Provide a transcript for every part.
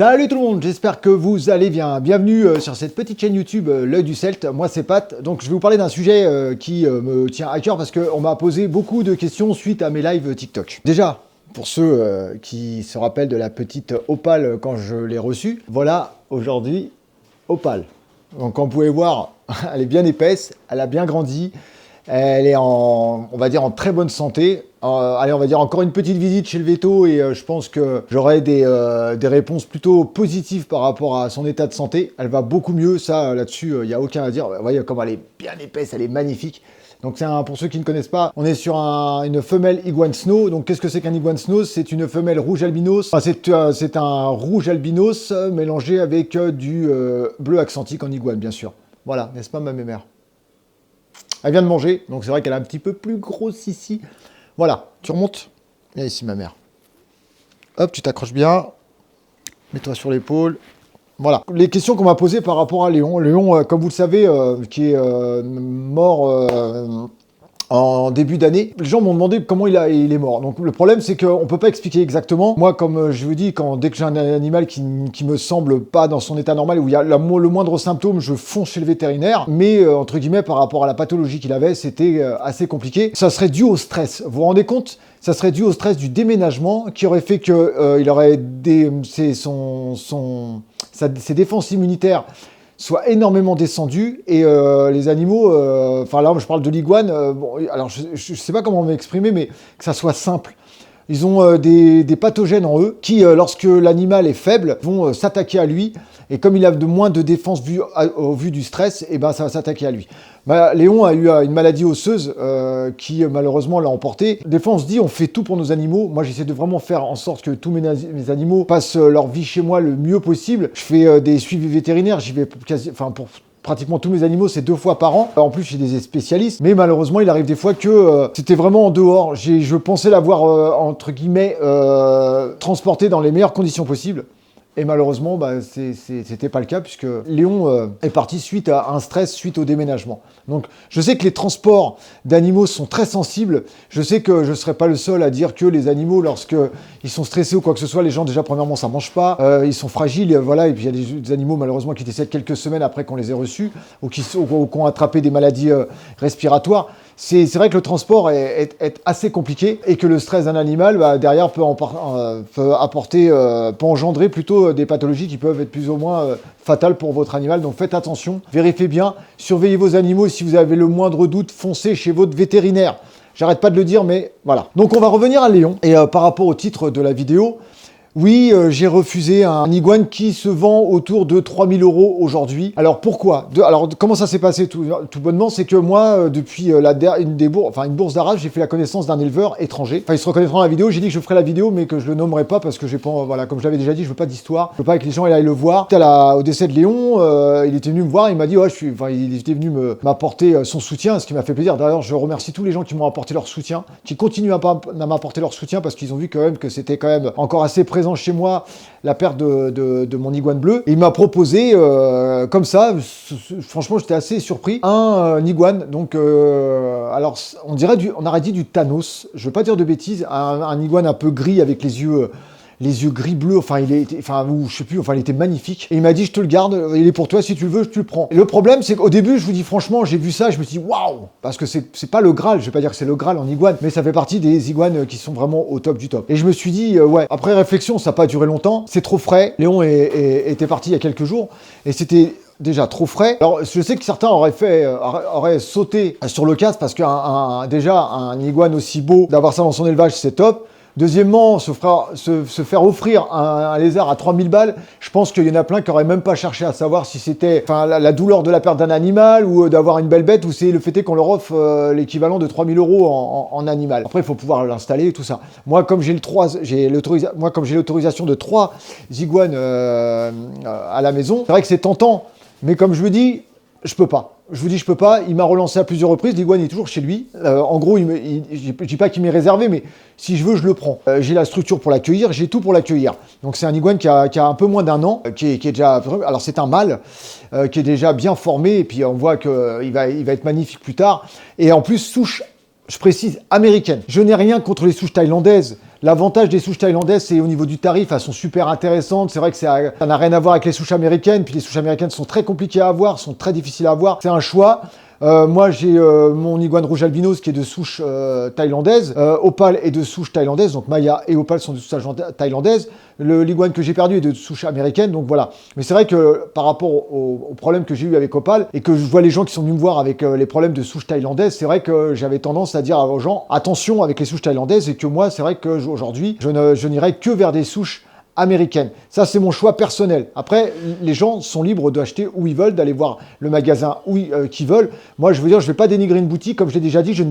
Salut tout le monde, j'espère que vous allez bien. Bienvenue sur cette petite chaîne YouTube L'Oeil du Celte. Moi c'est Pat, donc je vais vous parler d'un sujet qui me tient à cœur parce qu'on m'a posé beaucoup de questions suite à mes lives TikTok. Déjà, pour ceux qui se rappellent de la petite Opale quand je l'ai reçue, voilà aujourd'hui Opale. Donc comme vous pouvez voir, elle est bien épaisse, elle a bien grandi, elle est on va dire en très bonne santé. Allez, on va dire encore une petite visite chez le véto et je pense que j'aurai des réponses plutôt positives par rapport à son état de santé. Elle va beaucoup mieux, ça là-dessus, il n'y a aucun à dire. Vous voyez comme elle est bien épaisse, elle est magnifique. Donc pour ceux qui ne connaissent pas, on est sur une femelle Iguane Snow. Donc qu'est-ce que c'est qu'un Iguane Snow? C'est une femelle rouge albinos. Enfin, c'est un rouge albinos mélangé avec du bleu accentique en iguane, bien sûr. Voilà, n'est-ce pas ma mémère? Elle vient de manger, donc c'est vrai qu'elle est un petit peu plus grosse ici. Voilà, tu remontes. Viens ici, ma mère. Hop, tu t'accroches bien. Mets-toi sur l'épaule. Voilà. Les questions qu'on m'a posées par rapport à Léon. Léon, comme vous le savez, qui est mort en début d'année. Les gens m'ont demandé comment il est mort. Donc le problème, c'est qu'on ne peut pas expliquer exactement. Moi, comme je vous dis, dès que j'ai un animal qui me semble pas dans son état normal, où il y a le moindre symptôme, je fonce chez le vétérinaire. Mais, entre guillemets, par rapport à la pathologie qu'il avait, c'était assez compliqué. Ça serait dû au stress. Vous vous rendez compte? Ça serait dû au stress du déménagement qui aurait fait que il aurait ses défenses immunitaires soit énormément descendu et les animaux, enfin là je parle de l'iguane, bon, alors je sais pas comment m'exprimer, mais que ça soit simple. Ils ont des pathogènes en eux qui, lorsque l'animal est faible, vont s'attaquer à lui. Et comme il a moins de défense au vu du stress, et ben ça va s'attaquer à lui. Bah, Léon a eu une maladie osseuse qui malheureusement l'a emporté. Des fois on se dit on fait tout pour nos animaux. Moi j'essaie de vraiment faire en sorte que tous mes animaux passent leur vie chez moi le mieux possible. Je fais des suivis vétérinaires, j'y vais pour pratiquement tous mes animaux, c'est 2 fois par an. En plus, j'ai des spécialistes. Mais malheureusement, il arrive des fois que c'était vraiment en dehors. Je pensais l'avoir, entre guillemets, transporté dans les meilleures conditions possibles. Et malheureusement, c'était pas le cas puisque Léon est parti suite à un stress, suite au déménagement. Donc, je sais que les transports d'animaux sont très sensibles. Je sais que je ne serai pas le seul à dire que les animaux, lorsqu'ils sont stressés ou quoi que ce soit, les gens, déjà, premièrement, ça mange pas. Ils sont fragiles, voilà. Et puis, il y a des animaux, malheureusement, qui décèdent quelques semaines après qu'on les ait reçus ou qui ont attrapé des maladies respiratoires. C'est vrai que le transport est assez compliqué et que le stress d'un animal, derrière, peut engendrer plutôt des pathologies qui peuvent être plus ou moins fatales pour votre animal. Donc faites attention, vérifiez bien, surveillez vos animaux. Si vous avez le moindre doute, foncez chez votre vétérinaire. J'arrête pas de le dire, mais voilà. Donc on va revenir à Léon. Et par rapport au titre de la vidéo, oui, j'ai refusé un iguane qui se vend autour de 3000 € aujourd'hui. Alors pourquoi? Alors comment ça s'est passé tout bonnement? C'est que moi, depuis une bourse d'Arras, j'ai fait la connaissance d'un éleveur étranger. Enfin, il se reconnaîtra dans la vidéo. J'ai dit que je ferai la vidéo, mais que je le nommerai pas parce que j'ai pas, voilà, comme je l'avais déjà dit, je veux pas d'histoire. Je veux pas que les gens aillent le voir. Au décès de Léon, il était venu me voir. Il m'a dit, ouais, il était venu m'apporter son soutien, ce qui m'a fait plaisir. D'ailleurs, je remercie tous les gens qui m'ont apporté leur soutien, qui continuent à m'apporter leur soutien parce qu'ils ont vu quand même que c'était quand même encore assez présent chez moi la perte de mon iguane bleu. Et il m'a proposé comme ça, franchement j'étais assez surpris, un iguane, donc alors on aurait dit du Thanos, je veux pas dire de bêtises, un iguane un peu gris avec les yeux gris bleu, il était magnifique. Et il m'a dit, je te le garde, il est pour toi, si tu le veux, tu le prends. Et le problème, c'est qu'au début, je vous dis franchement, j'ai vu ça, je me suis dit, waouh, parce que c'est pas le Graal, je vais pas dire que c'est le Graal en iguane, mais ça fait partie des iguanes qui sont vraiment au top du top. Et je me suis dit, ouais, après réflexion, ça n'a pas duré longtemps, c'est trop frais. Léon était parti il y a quelques jours, et c'était déjà trop frais. Alors, je sais que certains auraient sauté sur l'occasion parce déjà, un iguane aussi beau, d'avoir ça dans son élevage, c'est top. Deuxièmement, se faire offrir un lézard à 3000 balles, je pense qu'il y en a plein qui n'auraient même pas cherché à savoir si c'était la douleur de la perte d'un animal ou d'avoir une belle bête, ou c'est le fait qu'on leur offre l'équivalent de 3000 € en animal. Après, il faut pouvoir l'installer et tout ça. Moi, comme j'ai l'autorisation de 3 iguanes à la maison, c'est vrai que c'est tentant, mais comme je vous dis, je peux pas. Je vous dis, je peux pas. Il m'a relancé à plusieurs reprises. L'iguane est toujours chez lui. En gros, je dis pas qu'il m'est réservé, mais si je veux, je le prends. J'ai la structure pour l'accueillir. J'ai tout pour l'accueillir. Donc, c'est un iguane qui a un peu moins d'1 an, qui est déjà... Alors, c'est un mâle qui est déjà bien formé. Et puis, on voit qu'il va être magnifique plus tard. Et en plus, souche, je précise, américaine. Je n'ai rien contre les souches thaïlandaises. L'avantage des souches thaïlandaises, c'est au niveau du tarif, elles sont super intéressantes. C'est vrai que ça n'a rien à voir avec les souches américaines. Puis les souches américaines sont très compliquées à avoir, sont très difficiles à avoir. C'est un choix. Moi, j'ai mon iguane rouge albinos qui est de souche thaïlandaise. Opal est de souche thaïlandaise. Donc Maya et Opal sont de souche thaïlandaise. L'iguane que j'ai perdu est de souche américaine. Donc voilà. Mais c'est vrai que par rapport au problème que j'ai eu avec Opal et que je vois les gens qui sont venus me voir avec les problèmes de souche thaïlandaise, c'est vrai que j'avais tendance à dire aux gens attention avec les souches thaïlandaises et que moi, c'est vrai qu'aujourd'hui, je n'irai que vers des souches américaine. Ça, c'est mon choix personnel. Après, les gens sont libres d'acheter où ils veulent, d'aller voir le magasin qu'ils veulent. Moi, je veux dire, je ne vais pas dénigrer une boutique. Comme je l'ai déjà dit, je ne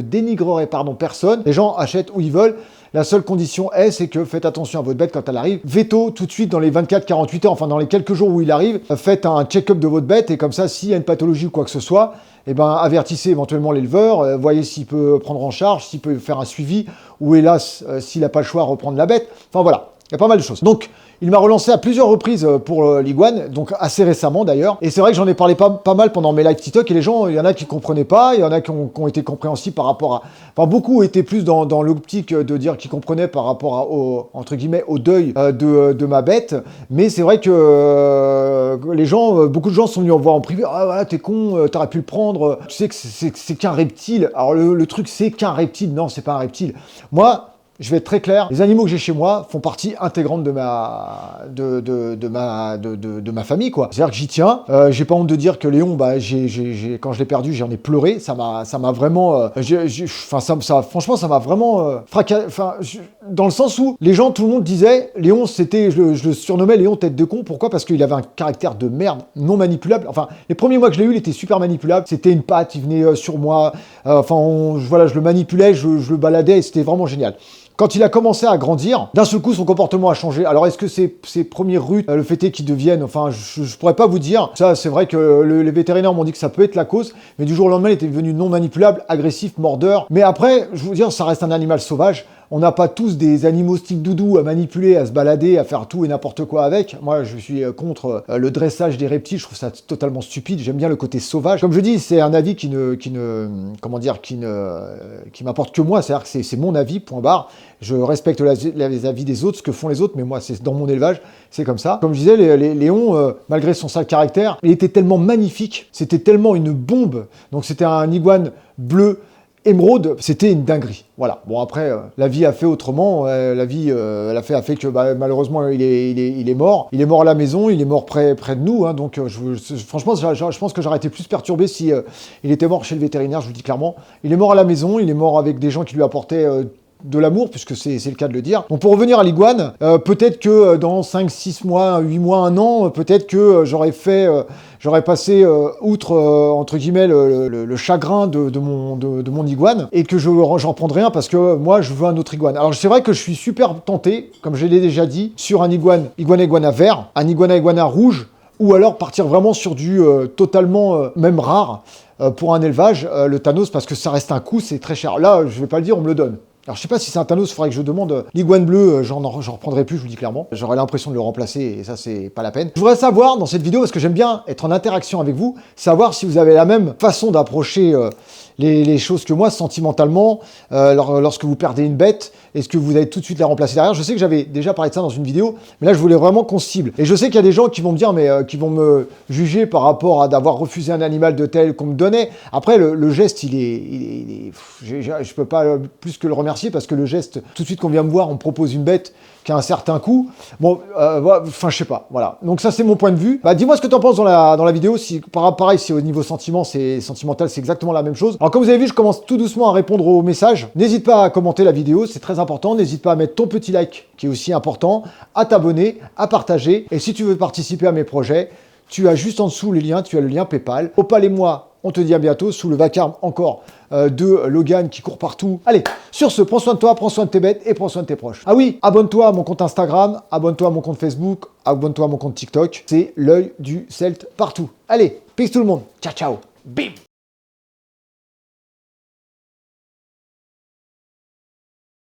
dénigrerai personne. Les gens achètent où ils veulent. La seule condition c'est que faites attention à votre bête quand elle arrive. Veto tout de suite dans les 24-48 heures, enfin dans les quelques jours où il arrive. Faites un check-up de votre bête et comme ça, s'il y a une pathologie ou quoi que ce soit, eh ben, avertissez éventuellement l'éleveur, voyez s'il peut prendre en charge, s'il peut faire un suivi, ou hélas, s'il n'a pas le choix, reprendre la bête. Enfin voilà, il y a pas mal de choses. Donc, il m'a relancé à plusieurs reprises pour l'iguane, donc assez récemment d'ailleurs. Et c'est vrai que j'en ai parlé pas mal pendant mes lives TikTok, et les gens, il y en a qui comprenaient pas, il y en a qui ont été compréhensibles par rapport à... Enfin, beaucoup étaient plus dans l'optique de dire qu'ils comprenaient par rapport entre guillemets, au deuil de ma bête. Mais c'est vrai que les gens, beaucoup de gens sont venus en voir en privé. Ah voilà, t'es con, t'aurais pu le prendre. Tu sais que c'est qu'un reptile. Alors le truc, c'est qu'un reptile. Non, c'est pas un reptile. Moi... Je vais être très clair, les animaux que j'ai chez moi font partie intégrante de ma famille, quoi. C'est-à-dire que j'y tiens. J'ai pas honte de dire que Léon, bah, quand je l'ai perdu, j'en ai pleuré. Ça m'a vraiment, franchement, ça m'a vraiment dans le sens où les gens, tout le monde disait, Léon, je le surnommais Léon tête de con. Pourquoi? Parce qu'il avait un caractère de merde non manipulable. Enfin, les premiers mois que je l'ai eu, il était super manipulable. C'était une patte, il venait sur moi. Voilà, je le manipulais, je le baladais et c'était vraiment génial. Quand il a commencé à grandir, d'un seul coup, son comportement a changé. Alors, est-ce que ses premiers rutes, le fait est qu'ils deviennent... Enfin, je pourrais pas vous dire. Ça, c'est vrai que les vétérinaires m'ont dit que ça peut être la cause. Mais du jour au lendemain, il était devenu non manipulable, agressif, mordeur. Mais après, je veux dire, ça reste un animal sauvage. On n'a pas tous des animaux stick doudou à manipuler, à se balader, à faire tout et n'importe quoi avec. Moi, je suis contre le dressage des reptiles. Je trouve ça totalement stupide. J'aime bien le côté sauvage. Comme je dis, c'est un avis qui m'apporte que moi. C'est-à-dire que c'est mon avis, point barre. Je respecte les avis des autres, ce que font les autres, mais moi, c'est dans mon élevage, c'est comme ça. Comme je disais, Léon, malgré son sale caractère, il était tellement magnifique. C'était tellement une bombe. Donc, c'était un iguane bleu, émeraude, c'était une dinguerie. Voilà. Bon, après, la vie a fait autrement. La vie a fait que malheureusement, il est mort. Il est mort à la maison, il est mort près de nous. Hein, donc, franchement, je pense que j'aurais été plus perturbé si il était mort chez le vétérinaire, je vous le dis clairement. Il est mort à la maison, il est mort avec des gens qui lui apportaient... de l'amour, puisque c'est le cas de le dire. Donc pour revenir à l'iguane, peut-être que dans 5, 6 mois, 8 mois, 1 an, peut-être que j'aurais passé outre, entre guillemets, le chagrin de mon iguane, et que j'en prendrai un parce que moi, je veux un autre iguane. Alors c'est vrai que je suis super tenté, comme je l'ai déjà dit, sur un iguana vert, un iguana rouge, ou alors partir vraiment sur du totalement même rare pour un élevage, le Thanos, parce que ça reste un coût, c'est très cher. Là, je vais pas le dire, on me le donne. Alors je sais pas si c'est un Thanos, il faudrait que je demande. L'iguane bleu, j'en reprendrai plus, je vous le dis clairement. J'aurais l'impression de le remplacer et ça c'est pas la peine. Je voudrais savoir dans cette vidéo, parce que j'aime bien être en interaction avec vous, savoir si vous avez la même façon d'approcher les choses que moi sentimentalement, lorsque vous perdez une bête, est-ce que vous allez tout de suite la remplacer derrière? Je sais que j'avais déjà parlé de ça dans une vidéo, mais là je voulais vraiment qu'on cible. Et je sais qu'il y a des gens qui vont me dire, mais qui vont me juger par rapport à d'avoir refusé un animal de tel qu'on me donnait. Après le geste, je peux pas plus que le remercier parce que le geste, tout de suite qu'on vient me voir, on me propose une bête qui a un certain coût. Bon, enfin je sais pas, voilà. Donc ça c'est mon point de vue. Dis-moi ce que tu en penses dans la vidéo. Si pareil, si au niveau sentimental, c'est exactement la même chose. Alors comme vous avez vu, je commence tout doucement à répondre aux messages. N'hésite pas à commenter la vidéo, c'est très important. N'hésite pas à mettre ton petit like qui est aussi important, à t'abonner, à partager. Et si tu veux participer à mes projets, tu as juste en dessous les liens, tu as le lien PayPal. Opal et moi, on te dit à bientôt sous le vacarme encore de Logan qui court partout. Allez, sur ce, prends soin de toi, prends soin de tes bêtes et prends soin de tes proches. Ah oui, abonne-toi à mon compte Instagram, abonne-toi à mon compte Facebook, abonne-toi à mon compte TikTok. C'est l'œil du Celte partout. Allez, peace tout le monde. Ciao, ciao. Bim.